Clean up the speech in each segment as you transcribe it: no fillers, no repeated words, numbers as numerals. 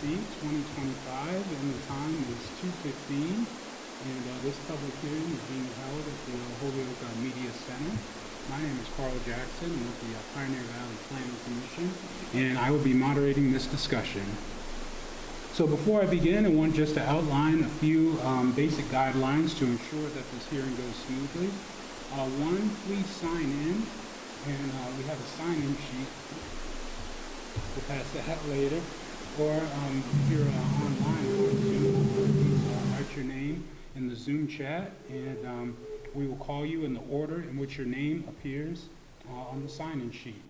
2025, and the time is 2:15. And this public hearing is being held at the Holyoke Media Center. My name is Carl Jackson. I'm with the Pioneer Valley Planning Commission, and I will be moderating this discussion. So before I begin, I want just to outline a few basic guidelines to ensure that this hearing goes smoothly. One, please sign in, and we have a sign-in sheet. We'll pass that later. Or if you're online or Zoom, please write your name in the Zoom chat, and we will call you in the order in which your name appears on the sign-in sheet.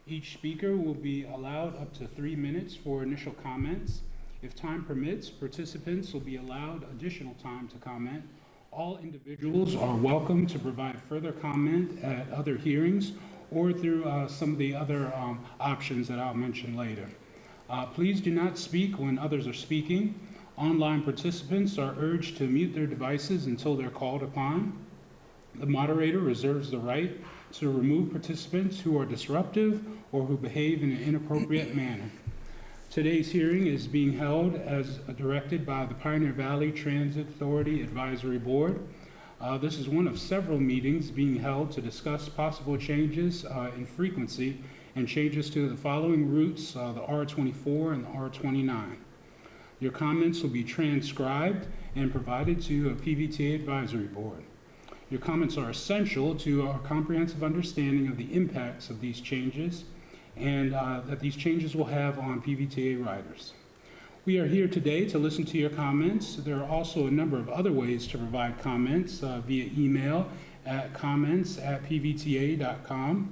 Each speaker will be allowed up to 3 minutes for initial comments. If time permits, participants will be allowed additional time to comment. All individuals are welcome to provide further comment at other hearings or through some of the other options that I'll mention later. Please do not speak when others are speaking. Online participants are urged to mute their devices until they're called upon. The moderator reserves the right to remove participants who are disruptive or who behave in an inappropriate manner. Today's hearing is being held as directed by the Pioneer Valley Transit Authority Advisory Board. This is one of several meetings being held to discuss possible changes in frequency and changes to the following routes, the R24 and the R29. Your comments will be transcribed and provided to a PVTA advisory board. Your comments are essential to our comprehensive understanding of the impacts of these changes and that these changes will have on PVTA riders. We are here today to listen to your comments. There are also a number of other ways to provide comments via email at comments@pvta.com,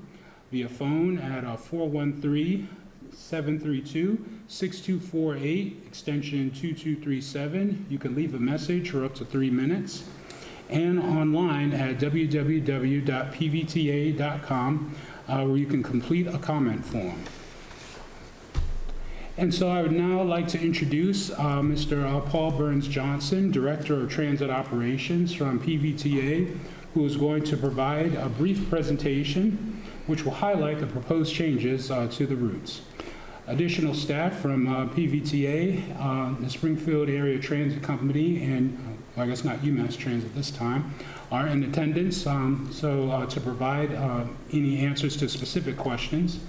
via phone at 413-732-6248, extension 2237. You can leave a message for up to 3 minutes. And online at www.pvta.com, where you can complete a comment form. And so I would now like to introduce Mr. Paul Burns Johnson, Director of Transit Operations from PVTA, who is going to provide a brief presentation which will highlight the proposed changes to the routes. Additional staff from PVTA, the Springfield Area Transit Company, and I guess not UMass Transit this time, are in attendance to provide any answers to specific questions.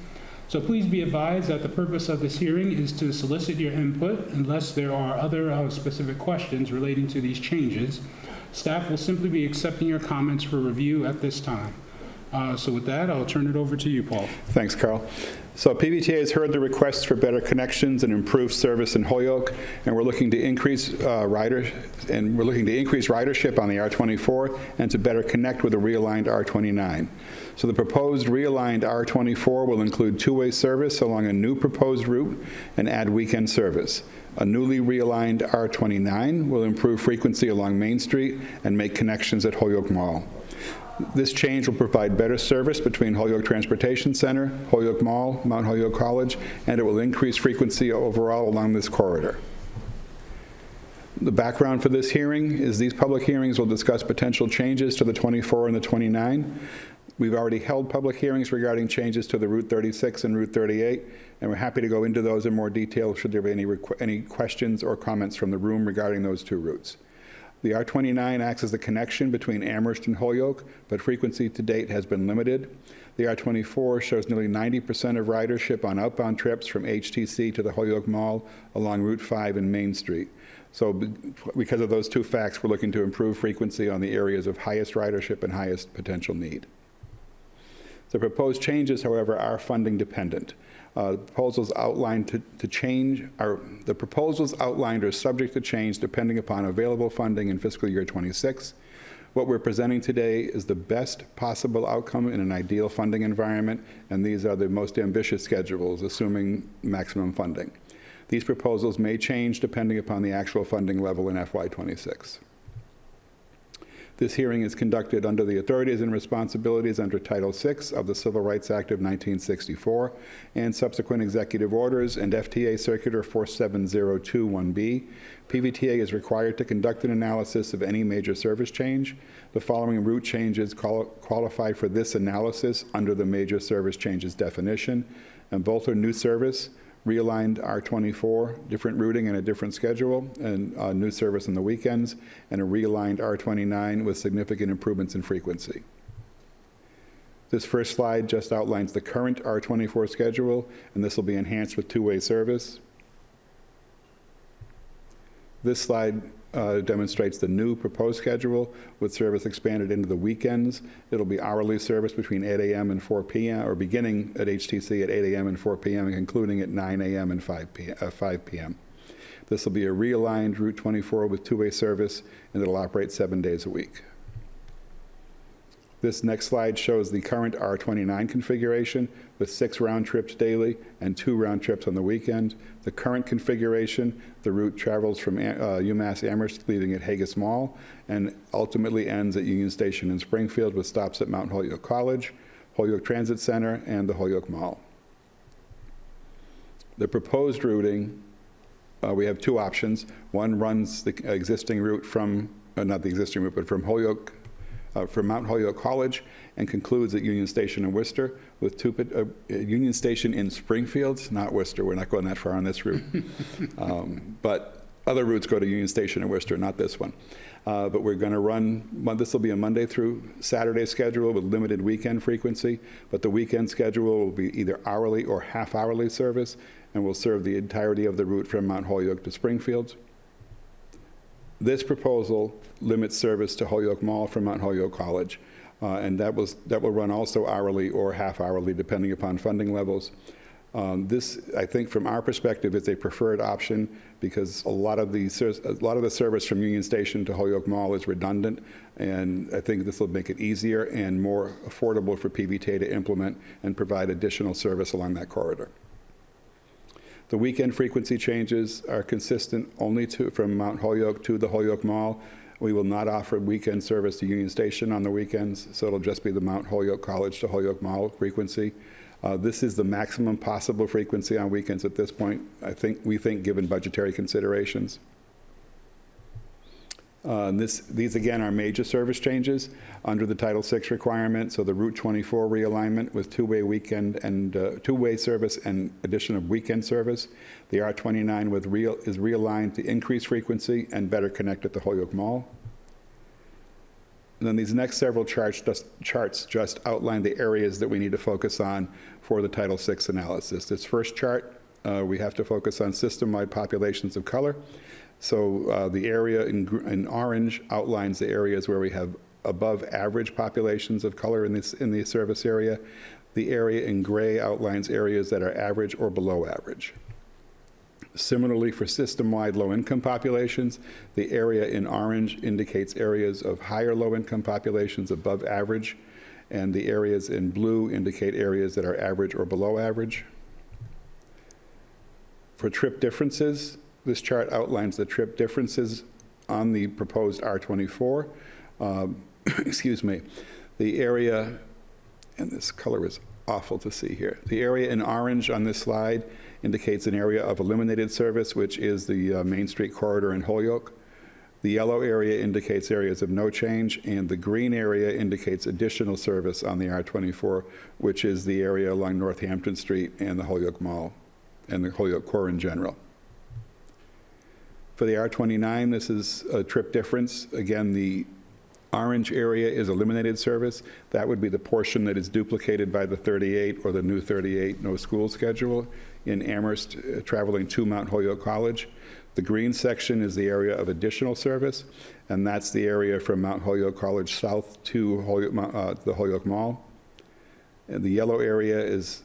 So please be advised that the purpose of this hearing is to solicit your input unless there are other specific questions relating to these changes. Staff will simply be accepting your comments for review at this time. So with that, I'll turn it over to you, Paul. Thanks, Carl. So PVTA has heard the requests for better connections and improved service in Holyoke, and we're looking to increase ridership on the R24 and to better connect with a realigned R29. So the proposed realigned R24 will include two-way service along a new proposed route and add weekend service. A newly realigned R29 will improve frequency along Main Street and make connections at Holyoke Mall. This change will provide better service between Holyoke Transportation Center, Holyoke Mall, Mount Holyoke College, and it will increase frequency overall along this corridor. The background for this hearing is these public hearings will discuss potential changes to the 24 and the 29. We've already held public hearings regarding changes to the Route 36 and Route 38, and we're happy to go into those in more detail should there be any questions or comments from the room regarding those two routes. The R29 acts as the connection between Amherst and Holyoke, but frequency to date has been limited. The R24 shows nearly 90% of ridership on outbound trips from HTC to the Holyoke Mall along Route 5 and Main Street. So because of those two facts, we're looking to improve frequency on the areas of highest ridership and highest potential need. The proposed changes, however, are funding dependent. The proposals outlined are subject to change depending upon available funding in fiscal year 26. What we're presenting today is the best possible outcome in an ideal funding environment, and these are the most ambitious schedules, assuming maximum funding. These proposals may change depending upon the actual funding level in FY26. This hearing is conducted under the authorities and responsibilities under Title VI of the Civil Rights Act of 1964 and subsequent executive orders and FTA Circular 47021B. PVTA is required to conduct an analysis of any major service change. The following route changes qualify for this analysis under the major service changes definition: and both are new service, realigned R24, different routing and a different schedule, and new service on the weekends, and a realigned R29 with significant improvements in frequency. This first slide just outlines the current R24 schedule, and this will be enhanced with two-way service. This slide demonstrates the new proposed schedule with service expanded into the weekends. It'll be hourly service between 8 a.m. and 4 p.m., or beginning at HTC at 8 a.m. and 4 p.m. and concluding at 9 a.m. and 5 p.m. This will be a realigned Route 24 with two-way service, and it'll operate 7 days a week. This next slide shows the current R29 configuration with 6 round trips daily and 2 round trips on the weekend. The current configuration, the route travels from UMass Amherst, leaving at Haggis Mall, and ultimately ends at Union Station in Springfield with stops at Mount Holyoke College, Holyoke Transit Center, and the Holyoke Mall. The proposed routing, we have 2 options. One runs the existing route from, not the existing route, but from Holyoke, from Mount Holyoke College, and concludes at Union Station in Worcester with Union Station in Springfield, not Worcester. We're not going that far on this route. But other routes go to Union Station in Worcester, not this one. But we're going to run, this will be a Monday through Saturday schedule with limited weekend frequency, but the weekend schedule will be either hourly or half-hourly service, and will serve the entirety of the route from Mount Holyoke to Springfield. This proposal limits service to Holyoke Mall from Mount Holyoke College, and that will run also hourly or half-hourly, depending upon funding levels. This, I think, from our perspective, is a preferred option because a lot of the service from Union Station to Holyoke Mall is redundant, and I think this will make it easier and more affordable for PVTA to implement and provide additional service along that corridor. The weekend frequency changes are consistent only from Mount Holyoke to the Holyoke Mall. We will not offer weekend service to Union Station on the weekends, so it'll just be the Mount Holyoke College to Holyoke Mall frequency. This is the maximum possible frequency on weekends at this point, we think, given budgetary considerations. These again are major service changes under the Title VI requirement. So the Route 24 realignment with two-way weekend and two-way service and addition of weekend service. The R29 is realigned to increase frequency and better connect at the Holyoke Mall. And then these next several charts just outline the areas that we need to focus on for the Title VI analysis. This first chart, we have to focus on system-wide populations of color. So the area in orange outlines the areas where we have above average populations of color in the service area. The area in gray outlines areas that are average or below average. Similarly, for system-wide low-income populations, the area in orange indicates areas of higher low-income populations above average, and the areas in blue indicate areas that are average or below average. For trip differences, this chart outlines the trip differences on the proposed R24. Excuse me. The area, and this color is awful to see here. The area in orange on this slide indicates an area of eliminated service, which is the Main Street corridor in Holyoke. The yellow area indicates areas of no change, and the green area indicates additional service on the R24, which is the area along Northampton Street and the Holyoke Mall and the Holyoke core in general. For the R29, this is a trip difference. Again, the orange area is eliminated service. That would be the portion that is duplicated by the 38 or the new 38 no school schedule in Amherst traveling to Mount Holyoke College. The green section is the area of additional service, and that's the area from Mount Holyoke College south to the Holyoke Mall. And the yellow area is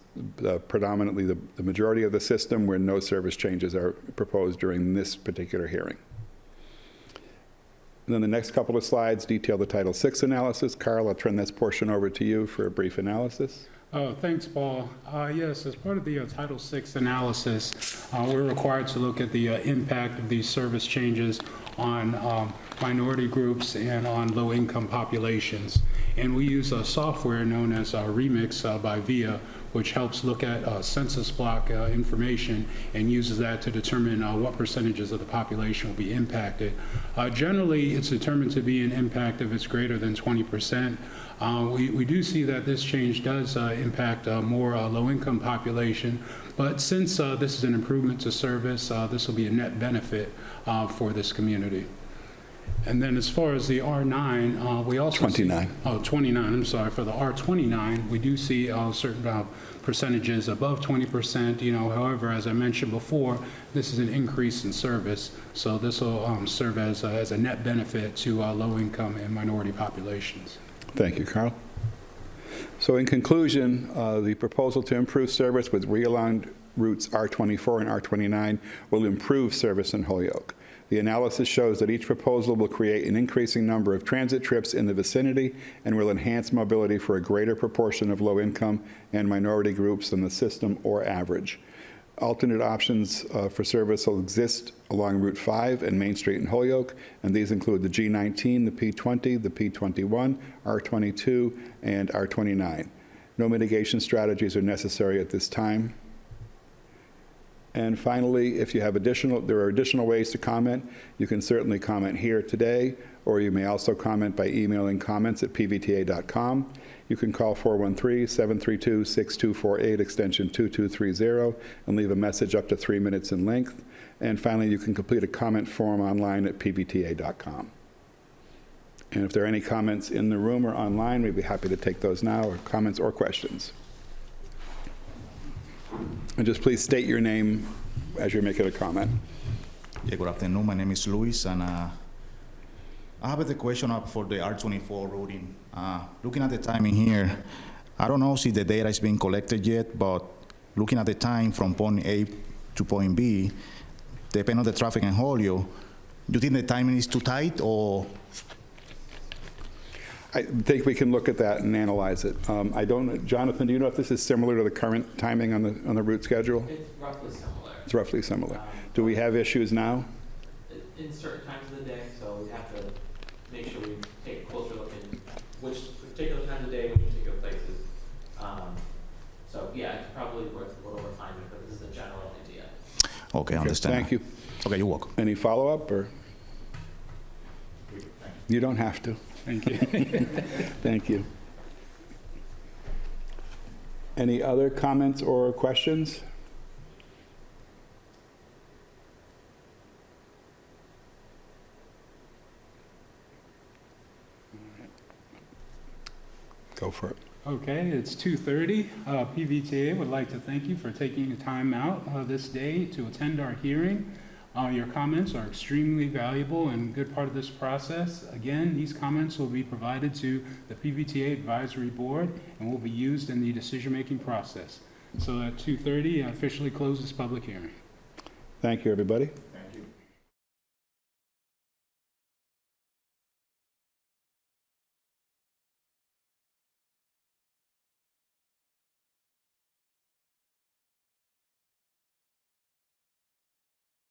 predominantly the majority of the system where no service changes are proposed during this particular hearing. And then the next couple of slides detail the Title VI analysis. Carl, I'll turn this portion over to you for a brief analysis. Thanks, Paul. Yes, as part of the Title VI analysis, we're required to look at the impact of these service changes on minority groups and on low-income populations. And we use a software known as Remix by VIA, which helps look at census block information and uses that to determine what percentages of the population will be impacted. Generally, it's determined to be an impact if it's greater than 20%. We do see that this change does impact more low-income population, but since this is an improvement to service, this will be a net benefit for this community. And then as far as the R9, we also 29. see, 29, I'm sorry. For the R29, we do see certain percentages above 20%. However, as I mentioned before, this is an increase in service, so this will serve as a net benefit to low-income and minority populations. Thank you, Carl. So in conclusion, the proposal to improve service with realigned routes R24 and R29 will improve service in Holyoke. The analysis shows that each proposal will create an increasing number of transit trips in the vicinity and will enhance mobility for a greater proportion of low-income and minority groups than the system or average. Alternate options for service will exist along Route 5 and Main Street in Holyoke, and these include the G19, the P20, the P21, R22, and R29. No mitigation strategies are necessary at this time. And finally, if you have there are additional ways to comment. You can certainly comment here today, or you may also comment by emailing comments@pvta.com. You can call 413-732-6248, extension 2230, and leave a message up to 3 minutes in length. And finally, you can complete a comment form online at pvta.com. And if there are any comments in the room or online, we'd be happy to take those now, or comments or questions. And just please state your name as you're making a comment. Yeah, good afternoon. My name is Luis, and I have a question up for the R24 routing. Looking at the timing here, I don't know if the data is being collected yet, but looking at the time from point A to point B, depending on the traffic in Holyoke, do you think the timing is too tight, or? I think we can look at that and analyze it. I don't, Jonathan, do you know if this is similar to the current timing on the route schedule? It's roughly similar. It's roughly similar. Do we have issues now? In certain times of the day, so we have to make sure we take a closer look at which particular time of the day, which particular places. So yeah, it's probably worth a little refinement, but this is a general idea. Okay, I understand. Thank you. Okay, you're welcome. Any follow-up, or? You don't have to. Thank you. Thank you. Any other comments or questions? Go for it. Okay, it's 2:30. PVTA would like to thank you for taking the time out this day to attend our hearing. Your comments are extremely valuable and a good part of this process. Again, these comments will be provided to the PVTA Advisory Board and will be used in the decision-making process. So at 2:30, I officially close this public hearing. Thank you, everybody.